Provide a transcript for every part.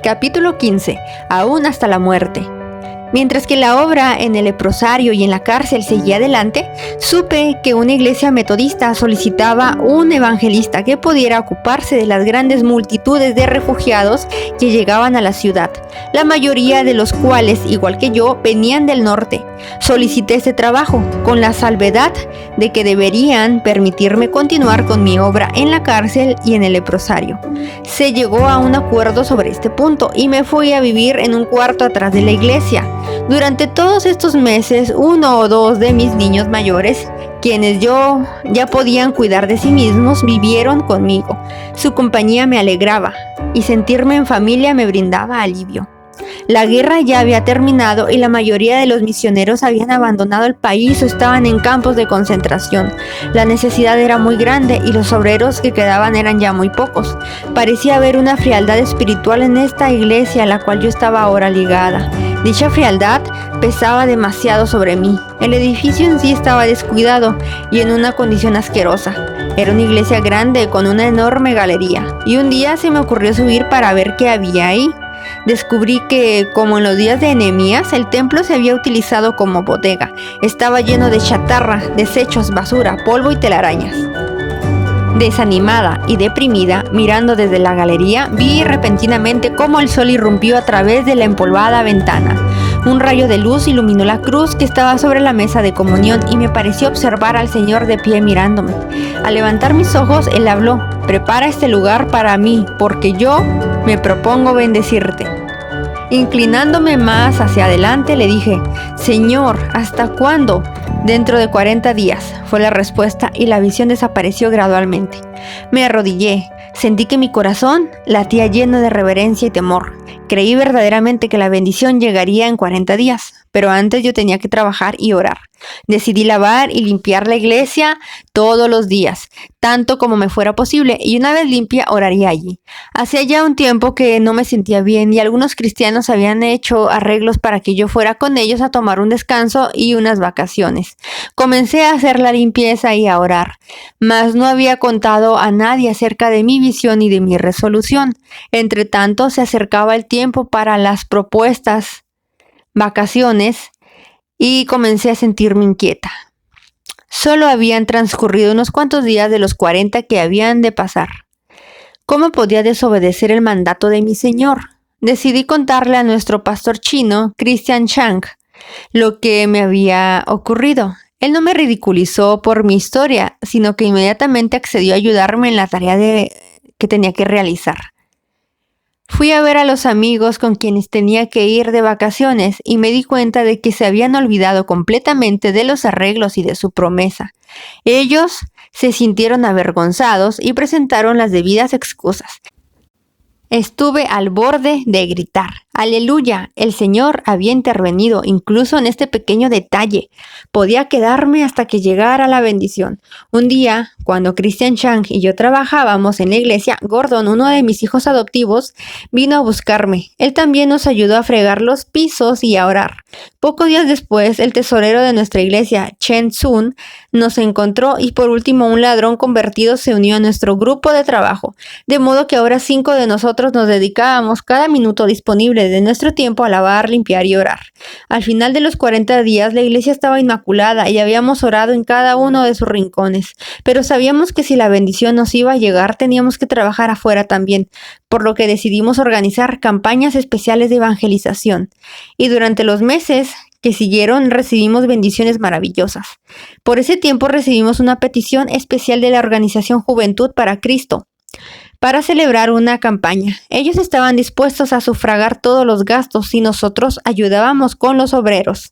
Capítulo 15. Aún hasta la muerte. Mientras que la obra en el leprosario y en la cárcel seguía adelante, supe que una iglesia metodista solicitaba un evangelista que pudiera ocuparse de las grandes multitudes de refugiados que llegaban a la ciudad, la mayoría de los cuales, igual que yo, venían del norte. Solicité este trabajo, con la salvedad de que deberían permitirme continuar con mi obra en la cárcel y en el leprosario. Se llegó a un acuerdo sobre este punto y me fui a vivir en un cuarto atrás de la iglesia. Durante todos estos meses, 1 o 2 de mis niños mayores, quienes ya podían cuidar de sí mismos, vivieron conmigo. Su compañía me alegraba y sentirme en familia me brindaba alivio. La guerra ya había terminado y la mayoría de los misioneros habían abandonado el país o estaban en campos de concentración. La necesidad era muy grande y los obreros que quedaban eran ya muy pocos. Parecía haber una frialdad espiritual en esta iglesia a la cual yo estaba ahora ligada. Dicha frialdad pesaba demasiado sobre mí. El edificio en sí estaba descuidado y en una condición asquerosa. Era una iglesia grande con una enorme galería y un día se me ocurrió subir para ver qué había ahí. Descubrí que, como en los días de Nehemías, el templo se había utilizado como bodega. Estaba lleno de chatarra, desechos, basura, polvo y telarañas. Desanimada y deprimida, mirando desde la galería, vi repentinamente cómo el sol irrumpió a través de la empolvada ventana. Un rayo de luz iluminó la cruz que estaba sobre la mesa de comunión y me pareció observar al Señor de pie mirándome. Al levantar mis ojos, Él habló: «Prepara este lugar para mí, porque yo me propongo bendecirte». Inclinándome más hacia adelante, le dije: «Señor, ¿hasta cuándo?» «Dentro de 40 días», fue la respuesta, y la visión desapareció gradualmente. Me arrodillé. Sentí que mi corazón latía lleno de reverencia y temor. Creí verdaderamente que la bendición llegaría en 40 días, pero antes yo tenía que trabajar y orar. Decidí lavar y limpiar la iglesia todos los días, tanto como me fuera posible, y una vez limpia oraría allí. Hacía ya un tiempo que no me sentía bien y algunos cristianos habían hecho arreglos para que yo fuera con ellos a tomar un descanso y unas vacaciones. Comencé a hacer la limpieza y a orar, mas no había contado a nadie acerca de mi visión y de mi resolución. Entre tanto, se acercaba el tiempo para las propuestas vacaciones y comencé a sentirme inquieta. Solo habían transcurrido unos cuantos días de los 40 que habían de pasar. ¿Cómo podía desobedecer el mandato de mi Señor? Decidí contarle a nuestro pastor chino, Christian Chang, lo que me había ocurrido. Él no me ridiculizó por mi historia, sino que inmediatamente accedió a ayudarme en la tarea que tenía que realizar. Fui a ver a los amigos con quienes tenía que ir de vacaciones y me di cuenta de que se habían olvidado completamente de los arreglos y de su promesa. Ellos se sintieron avergonzados y presentaron las debidas excusas. Estuve al borde de gritar. ¡Aleluya! El Señor había intervenido incluso en este pequeño detalle. Podía quedarme hasta que llegara la bendición. Un día, cuando Christian Chang y yo trabajábamos en la iglesia, Gordon, uno de mis hijos adoptivos, vino a buscarme. Él también nos ayudó a fregar los pisos y a orar. Pocos días después, el tesorero de nuestra iglesia, Chen Sun, nos encontró y por último un ladrón convertido se unió a nuestro grupo de trabajo. De modo que ahora 5 de nosotros nos dedicábamos cada minuto disponible de nuestro tiempo a lavar, limpiar y orar. Al final de los 40 días, la iglesia estaba inmaculada y habíamos orado en cada uno de sus rincones. Pero sabíamos que si la bendición nos iba a llegar, teníamos que trabajar afuera también, por lo que decidimos organizar campañas especiales de evangelización. Y durante los meses que siguieron recibimos bendiciones maravillosas. Por ese tiempo recibimos una petición especial de la organización Juventud para Cristo para celebrar una campaña. Ellos estaban dispuestos a sufragar todos los gastos y nosotros ayudábamos con los obreros.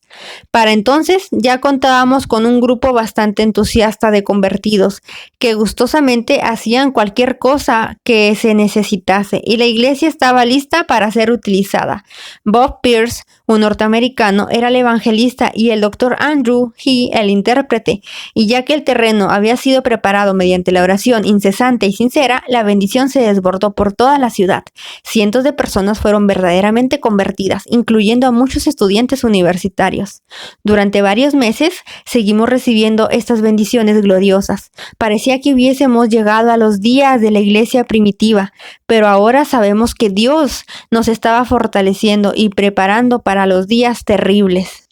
Para entonces ya contábamos con un grupo bastante entusiasta de convertidos que gustosamente hacían cualquier cosa que se necesitase y la iglesia estaba lista para ser utilizada. Bob Pierce, un norteamericano, era el evangelista y el Dr. Andrew He el intérprete, y ya que el terreno había sido preparado mediante la oración incesante y sincera, la bendición bendición se desbordó por toda la ciudad. Cientos de personas fueron verdaderamente convertidas, incluyendo a muchos estudiantes universitarios. Durante varios meses seguimos recibiendo estas bendiciones gloriosas. Parecía que hubiésemos llegado a los días de la iglesia primitiva, pero ahora sabemos que Dios nos estaba fortaleciendo y preparando para los días terribles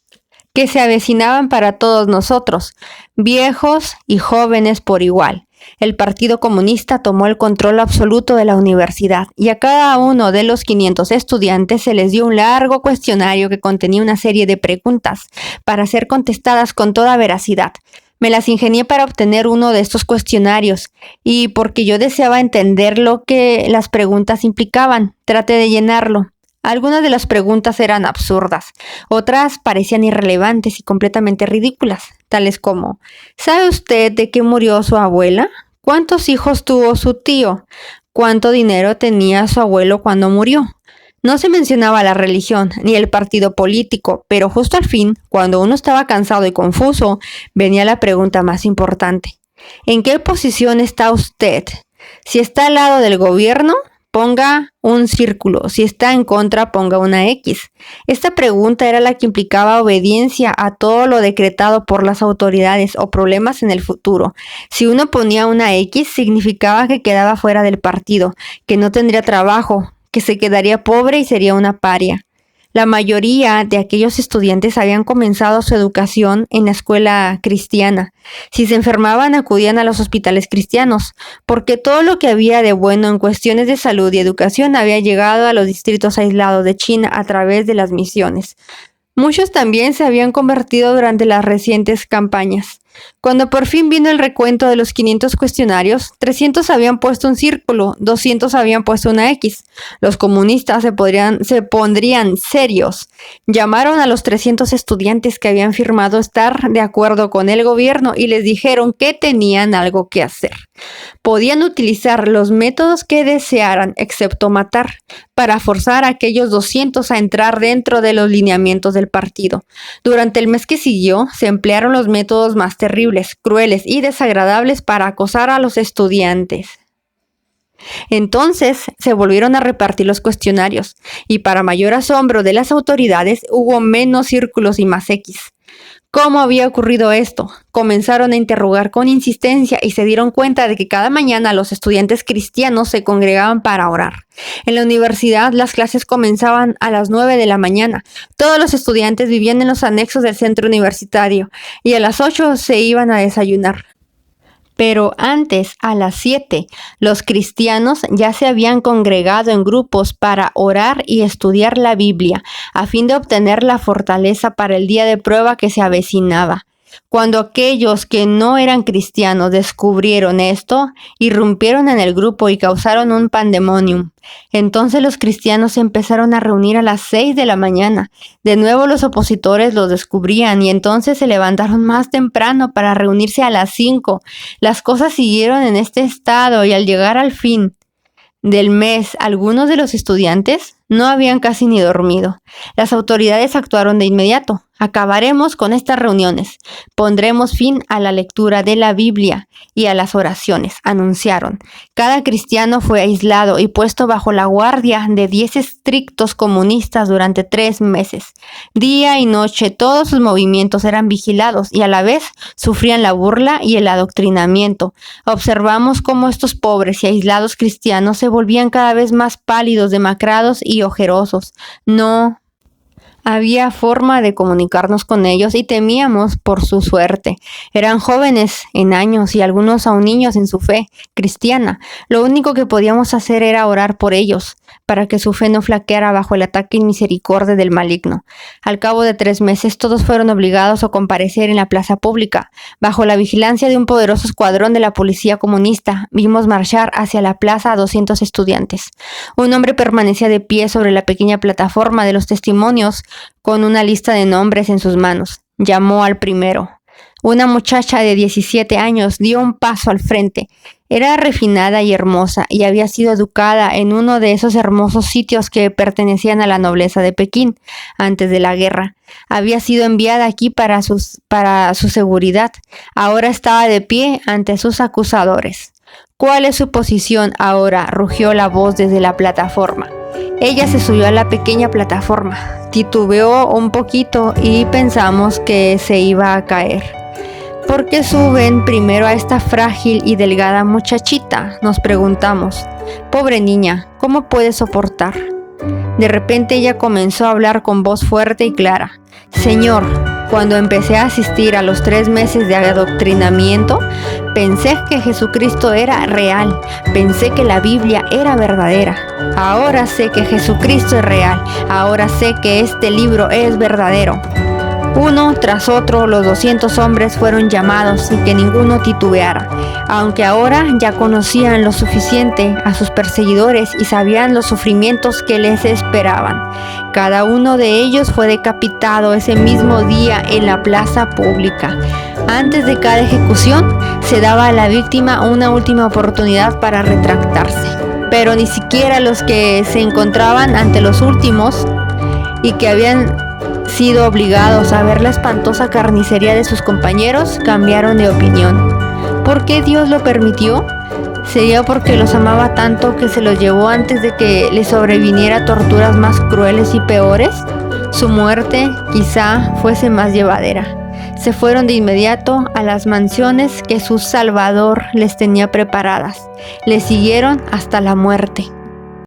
que se avecinaban para todos nosotros, viejos y jóvenes por igual. El Partido Comunista tomó el control absoluto de la universidad y a cada uno de los 500 estudiantes se les dio un largo cuestionario que contenía una serie de preguntas para ser contestadas con toda veracidad. Me las ingenié para obtener uno de estos cuestionarios y porque yo deseaba entender lo que las preguntas implicaban, traté de llenarlo. Algunas de las preguntas eran absurdas, otras parecían irrelevantes y completamente ridículas, tales como: ¿sabe usted de qué murió su abuela? ¿Cuántos hijos tuvo su tío? ¿Cuánto dinero tenía su abuelo cuando murió? No se mencionaba la religión ni el partido político, pero justo al fin, cuando uno estaba cansado y confuso, venía la pregunta más importante. ¿En qué posición está usted? Si está al lado del gobierno, ponga un círculo. Si está en contra, ponga una X. Esta pregunta era la que implicaba obediencia a todo lo decretado por las autoridades o problemas en el futuro. Si uno ponía una X, significaba que quedaba fuera del partido, que no tendría trabajo, que se quedaría pobre y sería una paria. La mayoría de aquellos estudiantes habían comenzado su educación en la escuela cristiana. Si se enfermaban, acudían a los hospitales cristianos, porque todo lo que había de bueno en cuestiones de salud y educación había llegado a los distritos aislados de China a través de las misiones. Muchos también se habían convertido durante las recientes campañas. Cuando por fin vino el recuento de los 500 cuestionarios, 300 habían puesto un círculo, 200 habían puesto una X. Los comunistas se pondrían serios. Llamaron a los 300 estudiantes que habían firmado estar de acuerdo con el gobierno y les dijeron que tenían algo que hacer. Podían utilizar los métodos que desearan, excepto matar, para forzar a aquellos 200 a entrar dentro de los lineamientos del partido. Durante el mes que siguió, se emplearon los métodos más terribles, crueles y desagradables para acosar a los estudiantes. Entonces se volvieron a repartir los cuestionarios y para mayor asombro de las autoridades hubo menos círculos y más X. ¿Cómo había ocurrido esto? Comenzaron a interrogar con insistencia y se dieron cuenta de que cada mañana los estudiantes cristianos se congregaban para orar. En la universidad las clases comenzaban a las 9 de la mañana. Todos los estudiantes vivían en los anexos del centro universitario y a las 8 se iban a desayunar. Pero antes, a las 7, los cristianos ya se habían congregado en grupos para orar y estudiar la Biblia, a fin de obtener la fortaleza para el día de prueba que se avecinaba. Cuando aquellos que no eran cristianos descubrieron esto, irrumpieron en el grupo y causaron un pandemonium. Entonces los cristianos se empezaron a reunir a las 6 de la mañana. De nuevo los opositores los descubrían y entonces se levantaron más temprano para reunirse a las 5. Las cosas siguieron en este estado y al llegar al fin del mes, algunos de los estudiantes no habían casi ni dormido. Las autoridades actuaron de inmediato. Acabaremos con estas reuniones. Pondremos fin a la lectura de la Biblia y a las oraciones, anunciaron. Cada cristiano fue aislado y puesto bajo la guardia de 10 estrictos comunistas durante 3 meses. Día y noche todos sus movimientos eran vigilados y a la vez sufrían la burla y el adoctrinamiento. Observamos cómo estos pobres y aislados cristianos se volvían cada vez más pálidos, demacrados y ojerosos. No había forma de comunicarnos con ellos y temíamos por su suerte. Eran jóvenes en años y algunos aún niños en su fe cristiana. Lo único que podíamos hacer era orar por ellos, para que su fe no flaqueara bajo el ataque inmisericordia del maligno. Al cabo de 3 meses todos fueron obligados a comparecer en la plaza pública. Bajo la vigilancia de un poderoso escuadrón de la policía comunista, vimos marchar hacia la plaza a 200 estudiantes. Un hombre permanecía de pie sobre la pequeña plataforma de los testimonios con una lista de nombres en sus manos. Llamó al primero. Una muchacha de 17 años dio un paso al frente. Era refinada y hermosa y había sido educada en uno de esos hermosos sitios que pertenecían a la nobleza de Pekín antes de la guerra. Había sido enviada aquí para su seguridad. Ahora estaba de pie ante sus acusadores. ¿Cuál es su posición ahora?, rugió la voz desde la plataforma. Ella se subió a la pequeña plataforma, titubeó un poquito y pensamos que se iba a caer. ¿Por qué suben primero a esta frágil y delgada muchachita?, nos preguntamos. Pobre niña, ¿cómo puede soportar? De repente ella comenzó a hablar con voz fuerte y clara. Señor, cuando empecé a asistir a los 3 meses de adoctrinamiento, pensé que Jesucristo era real, pensé que la Biblia era verdadera. Ahora sé que Jesucristo es real, ahora sé que este libro es verdadero. Uno tras otro, los 200 hombres fueron llamados sin que ninguno titubeara, aunque ahora ya conocían lo suficiente a sus perseguidores y sabían los sufrimientos que les esperaban. Cada uno de ellos fue decapitado ese mismo día en la plaza pública. Antes de cada ejecución, se daba a la víctima una última oportunidad para retractarse. Pero ni siquiera los que se encontraban ante los últimos y que habían sido obligados a ver la espantosa carnicería de sus compañeros cambiaron de opinión. ¿Por qué Dios lo permitió? ¿Sería porque los amaba tanto que se los llevó antes de que les sobreviniera torturas más crueles y peores? Su muerte quizá fuese más llevadera. Se fueron de inmediato a las mansiones que su Salvador les tenía preparadas. Le siguieron hasta la muerte.